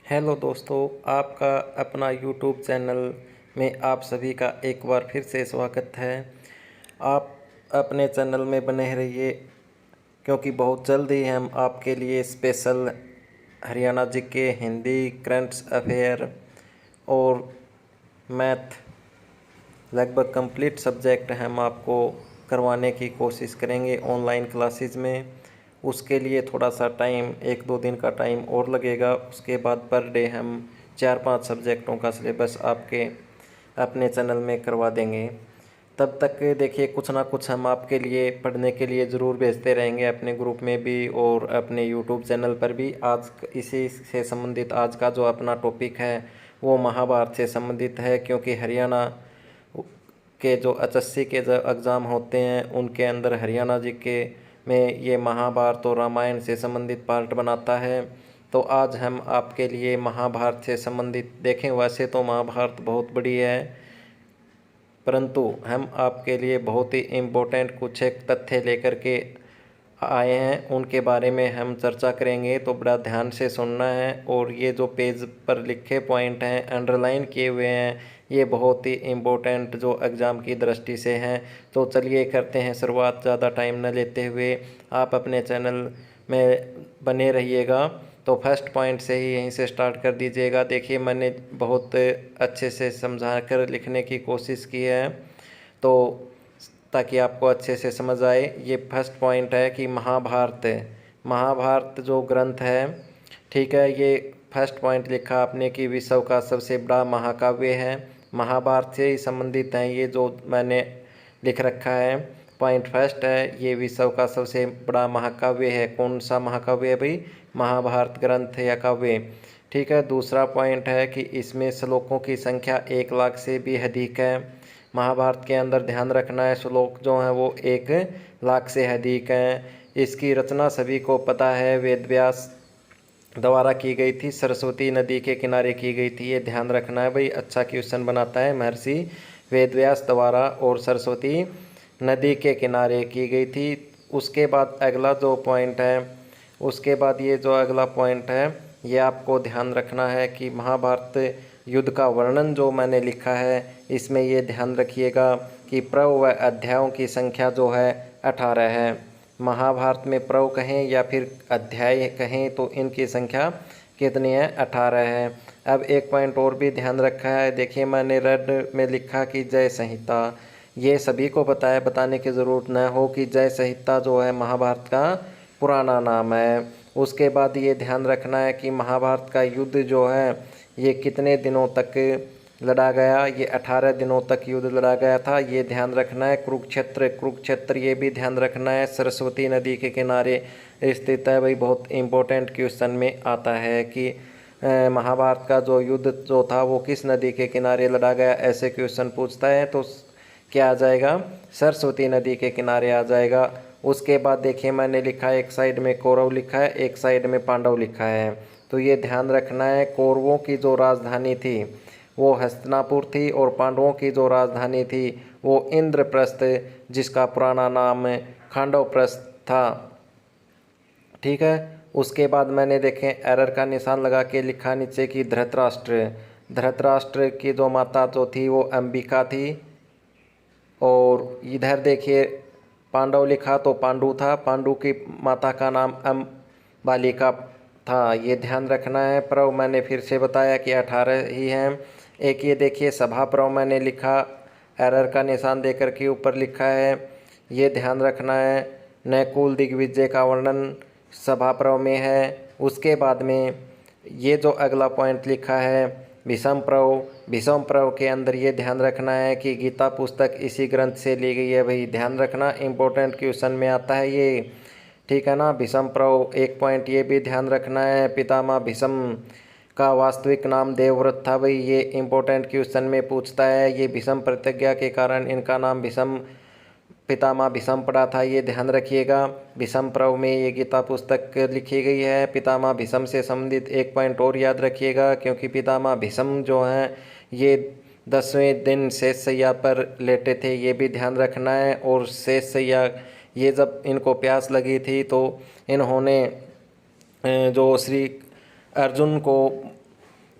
Hello दोस्तों, आपका अपना यूट्यूब चैनल में आप सभी का एक बार फिर से स्वागत है। आप अपने चैनल में बने रहिए क्योंकि बहुत जल्द ही हम आपके लिए special Haryana GK, Hindi, current affair और मैथ लगभग कंप्लीट सब्जेक्ट हम आपको करवाने की कोशिश करेंगे ऑनलाइन क्लासेस में। उसके लिए थोड़ा सा टाइम, 1-2 दिन का टाइम और लगेगा। उसके बाद पर डे हम 4-5 सब्जेक्टों का सिलेबस आपके अपने चैनल में करवा देंगे। तब तक देखिए, कुछ ना कुछ हम आपके लिए पढ़ने के लिए ज़रूर भेजते रहेंगे, अपने ग्रुप में भी और अपने यूट्यूब चैनल पर भी। आज इसी से संबंधित आज का जो अपना टॉपिक है वो महाभारत से संबंधित है, क्योंकि हरियाणा के जो एचएससी के जो एग्ज़ाम होते हैं उनके अंदर हरियाणा जी के में ये महाभारत और रामायण से संबंधित पार्ट बनाता है। तो आज हम आपके लिए महाभारत से संबंधित देखें। वैसे तो महाभारत बहुत बड़ी है, परंतु हम आपके लिए बहुत ही इम्पोर्टेंट कुछ एक तथ्य लेकर के आए हैं, उनके बारे में हम चर्चा करेंगे। तो बड़ा ध्यान से सुनना है। और ये जो पेज पर लिखे पॉइंट हैं, अंडरलाइन किए हुए हैं, ये बहुत ही इम्पोर्टेंट जो एग्ज़ाम की दृष्टि से हैं। तो चलिए करते हैं शुरुआत, ज़्यादा टाइम न लेते हुए। आप अपने चैनल में बने रहिएगा। तो फर्स्ट पॉइंट से ही यहीं से स्टार्ट कर दीजिएगा। देखिए, मैंने बहुत अच्छे से समझा कर लिखने की कोशिश की है, तो ताकि आपको अच्छे से समझ आए। ये फर्स्ट पॉइंट है कि महाभारत जो ग्रंथ है, ठीक है, ये फर्स्ट पॉइंट लिखा आपने कि विश्व का सबसे बड़ा महाकाव्य है। महाभारत से ही संबंधित हैं ये जो मैंने लिख रखा है। पॉइंट फर्स्ट है, ये विश्व का सबसे बड़ा महाकाव्य है। कौन सा महाकाव्य है भाई? महाभारत ग्रंथ या काव्य, ठीक है। दूसरा पॉइंट है कि इसमें श्लोकों की संख्या 1 लाख से भी अधिक है। महाभारत के अंदर ध्यान रखना है, श्लोक जो हैं वो 1 लाख से अधिक हैं। इसकी रचना सभी को पता है, वेद व्यास द्वारा की गई थी, सरस्वती नदी के किनारे की गई थी। ये ध्यान रखना है भाई, अच्छा क्वेश्चन बनाता है। महर्षि वेद व्यास द्वारा और सरस्वती नदी के किनारे की गई थी। उसके बाद अगला जो पॉइंट है, उसके बाद ये जो अगला पॉइंट है, ये आपको ध्यान रखना है कि महाभारत युद्ध का वर्णन जो मैंने लिखा है, इसमें ये ध्यान रखिएगा कि पर्व व अध्यायों की संख्या जो है 18 है। महाभारत में पर्व कहें या फिर अध्याय कहें तो इनकी संख्या कितनी है? 18 है। अब एक पॉइंट और भी ध्यान रखा है। देखिए, मैंने रेड में लिखा कि जय संहिता, ये सभी को पता है, बताने की ज़रूरत न हो कि जय संहिता जो है महाभारत का पुराना नाम है। उसके बाद ये ध्यान रखना है कि महाभारत का युद्ध जो है ये कितने दिनों तक लड़ा गया? ये 18 दिनों तक युद्ध लड़ा गया था, ये ध्यान रखना है। कुरुक्षेत्र ये भी ध्यान रखना है, सरस्वती नदी के किनारे स्थित है। भाई बहुत इंपॉर्टेंट क्वेश्चन में आता है कि महाभारत का जो युद्ध जो था वो किस नदी के किनारे लड़ा गया, ऐसे क्वेश्चन पूछता है तो क्या आ जाएगा? सरस्वती नदी के किनारे आ जाएगा। उसके बाद देखिए, मैंने लिखा है एक साइड में कौरव लिखा है, एक साइड में पांडव लिखा है। तो ये ध्यान रखना है, कौरवों की जो राजधानी थी वो हस्तिनापुर थी और पांडवों की जो राजधानी थी वो इंद्रप्रस्थ, जिसका पुराना नाम खांडवप्रस्थ था, ठीक है। उसके बाद मैंने देखें एरर का निशान लगा के लिखा नीचे कि धृतराष्ट्र की जो माता जो थी वो अंबिका थी। और इधर देखिए पांडव लिखा तो पांडु था, पांडु की माता का नाम बालिका था, ये ध्यान रखना है। पर्व मैंने फिर से बताया कि 18 ही हैं। एक ये देखिए सभा पर्व मैंने लिखा, एरर का निशान देकर के ऊपर लिखा है, ये ध्यान रखना है। नकुल दिग्विजय का वर्णन सभा पर्व में है। उसके बाद में ये जो अगला पॉइंट लिखा है भीष्म पर्व के अंदर ये ध्यान रखना है कि गीता पुस्तक इसी ग्रंथ से ली गई है। भाई ध्यान रखना, इम्पोर्टेंट क्वेश्चन में आता है ये, ठीक है ना। भीष्म पर्व एक पॉइंट ये भी ध्यान रखना है। पितामह भीष्म का वास्तविक नाम देवव्रत था। भाई ये इंपॉर्टेंट क्वेश्चन में पूछता है। ये भीष्म प्रतिज्ञा के कारण इनका नाम भीष्म, पितामह भीष्म पड़ा था, ये ध्यान रखिएगा। भीष्म पर्व में ये गीता पुस्तक लिखी गई है। पितामह भीष्म से संबंधित एक पॉइंट और याद रखिएगा, क्योंकि पितामह भीष्म जो हैं ये 10वें दिन शेषशैया पर लेटे थे, ये भी ध्यान रखना है। और शेषशैया, ये जब इनको प्यास लगी थी तो इन्होंने जो श्री अर्जुन को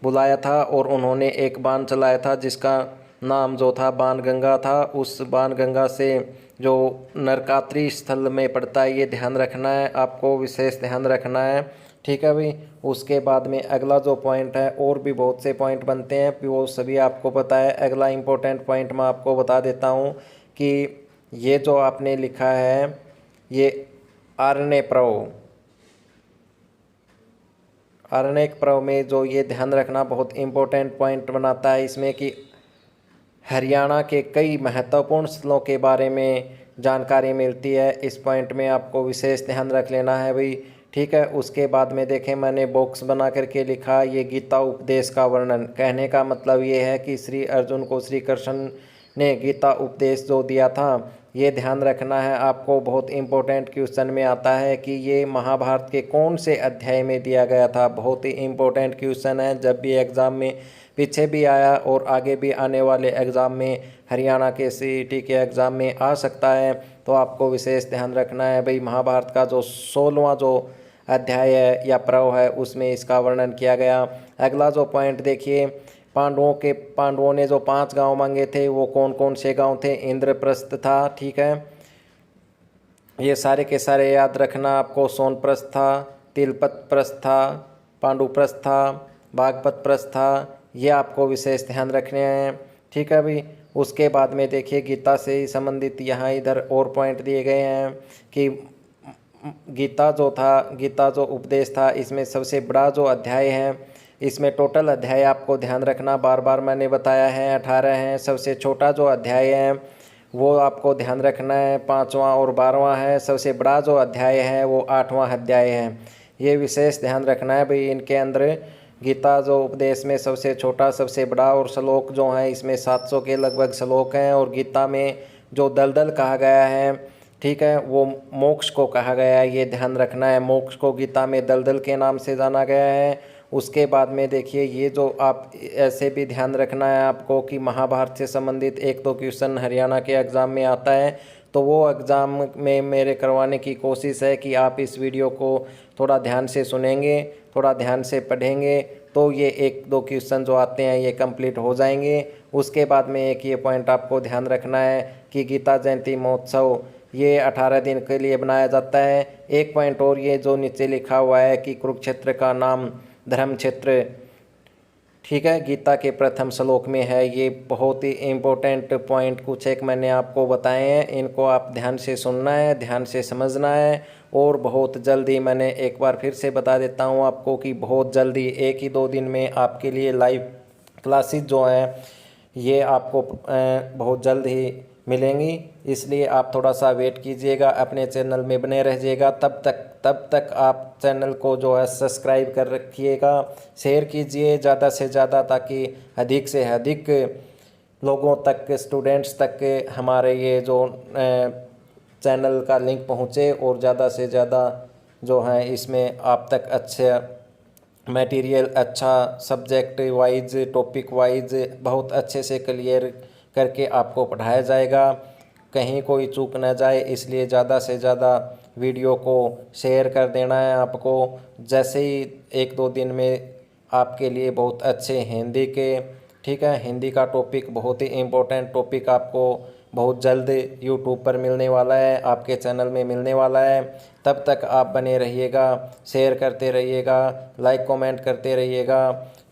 बुलाया था और उन्होंने एक बाण चलाया था जिसका नाम जो था बाणगंगा था। उस बाणगंगा से जो नरकात्री स्थल में पड़ता है, ये ध्यान रखना है, आपको विशेष ध्यान रखना है। ठीक है भाई। उसके बाद में अगला जो पॉइंट है, और भी बहुत से पॉइंट बनते हैं, वो सभी आपको पता है। अगला इम्पोर्टेंट पॉइंट मैं आपको बता देता हूँ कि ये जो आपने लिखा है, ये अरण्यक पर्व में जो ये ध्यान रखना बहुत इम्पोर्टेंट पॉइंट बनाता है इसमें कि हरियाणा के कई महत्वपूर्ण स्थलों के बारे में जानकारी मिलती है। इस पॉइंट में आपको विशेष ध्यान रख लेना है भाई। ठीक है। उसके बाद में देखें, मैंने बॉक्स बना करके लिखा ये गीता उपदेश का वर्णन। कहने का मतलब ये है कि श्री अर्जुन को श्री कृष्ण ने गीता उपदेश जो दिया था, ये ध्यान रखना है आपको। बहुत इम्पोर्टेंट क्वेश्चन में आता है कि ये महाभारत के कौन से अध्याय में दिया गया था। बहुत ही इम्पोर्टेंट क्वेश्चन है, जब भी एग्ज़ाम में पीछे भी आया और आगे भी आने वाले एग्ज़ाम में, हरियाणा के सीईटी के एग्ज़ाम में आ सकता है। तो आपको विशेष ध्यान रखना है भाई। महाभारत का जो 16वां जो अध्याय है या पर्व है, उसमें इसका वर्णन किया गया। अगला जो पॉइंट देखिए, पांडवों ने जो 5 गांव मांगे थे, वो कौन कौन से गांव थे? इंद्रप्रस्थ था। ठीक है। ये सारे के सारे याद रखना आपको। सोनप्रस्थ था, तिलपतप्रस्थ था, पांडुप्रस्थ था, बागपतप्रस्थ था। ये आपको विशेष ध्यान रखने हैं। ठीक है भाई। उसके बाद में देखिए, गीता से ही संबंधित यहाँ इधर और पॉइंट दिए गए हैं कि गीता जो उपदेश था, इसमें सबसे बड़ा जो अध्याय है, इसमें टोटल अध्याय आपको ध्यान रखना, बार बार मैंने बताया है 18 हैं। सबसे छोटा जो अध्याय है वो आपको ध्यान रखना है 5वां और 12वां है। सबसे बड़ा जो अध्याय है वो 8वां अध्याय है। ये विशेष ध्यान रखना है भाई। इनके अंदर गीता जो उपदेश में सबसे छोटा, सबसे बड़ा, और श्लोक जो हैं इसमें 700 के लगभग श्लोक हैं। और गीता में जो दलदल कहा गया है, ठीक है, वो मोक्ष को कहा गया है। ये ध्यान रखना है, मोक्ष को गीता में दलदल के नाम से जाना गया है। उसके बाद में देखिए, ये जो आप ऐसे भी ध्यान रखना है आपको कि महाभारत से संबंधित 1-2 क्वेश्चन हरियाणा के एग्ज़ाम में आता है, तो वो एग्ज़ाम में मेरे करवाने की कोशिश है कि आप इस वीडियो को थोड़ा ध्यान से सुनेंगे, थोड़ा ध्यान से पढ़ेंगे, तो ये 1-2 क्वेश्चन जो आते हैं ये कंप्लीट हो जाएंगे। उसके बाद में एक ये पॉइंट आपको ध्यान रखना है कि गीता जयंती महोत्सव ये 18 दिन के लिए बनाया जाता है। एक पॉइंट और, ये जो नीचे लिखा हुआ है कि कुरुक्षेत्र का नाम धर्म क्षेत्र, ठीक है, गीता के प्रथम श्लोक में है। ये बहुत ही इम्पोर्टेंट पॉइंट कुछ एक मैंने आपको बताए हैं, इनको आप ध्यान से सुनना है, ध्यान से समझना है। और बहुत जल्दी, मैंने एक बार फिर से बता देता हूँ आपको कि बहुत जल्दी 1 ही 2 दिन में आपके लिए लाइव क्लासेस जो हैं ये आपको बहुत जल्द ही मिलेंगी। इसलिए आप थोड़ा सा वेट कीजिएगा, अपने चैनल में बने रहिएगा। तब तक आप चैनल को जो है सब्सक्राइब कर रखिएगा, शेयर कीजिए ज़्यादा से ज़्यादा, ताकि अधिक से अधिक लोगों तक, स्टूडेंट्स तक हमारे ये जो चैनल का लिंक पहुँचे और ज़्यादा से ज़्यादा जो है इसमें आप तक अच्छा मटेरियल, अच्छा सब्जेक्ट वाइज, टॉपिक वाइज बहुत अच्छे से क्लियर करके आपको पढ़ाया जाएगा, कहीं कोई चूक न जाए। इसलिए ज़्यादा से ज़्यादा वीडियो को शेयर कर देना है आपको। जैसे ही 1-2 दिन में आपके लिए बहुत अच्छे हिंदी के, ठीक है, हिंदी का टॉपिक, बहुत ही इम्पोर्टेंट टॉपिक आपको बहुत जल्द यूट्यूब पर मिलने वाला है, आपके चैनल में मिलने वाला है। तब तक आप बने रहिएगा, शेयर करते रहिएगा, लाइक कमेंट करते रहिएगा,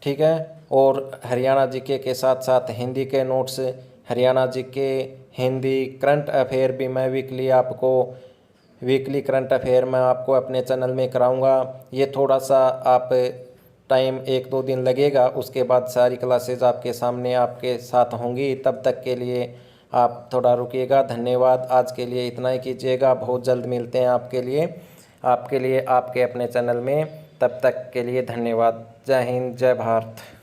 ठीक है। और हरियाणा जीके के साथ साथ हिंदी के notes, Haryana GK, Hindi, current affair भी मैं वीकली करंट अफेयर मैं आपको अपने चैनल में कराऊंगा। ये थोड़ा सा आप टाइम 1-2 दिन लगेगा, उसके बाद सारी क्लासेस आपके सामने आपके साथ होंगी। तब तक के लिए आप थोड़ा रुकिएगा। धन्यवाद। आज के लिए इतना ही कीजिएगा, बहुत जल्द मिलते हैं आपके लिए आपके अपने चैनल में। तब तक के लिए धन्यवाद। जय हिंद, जय भारत।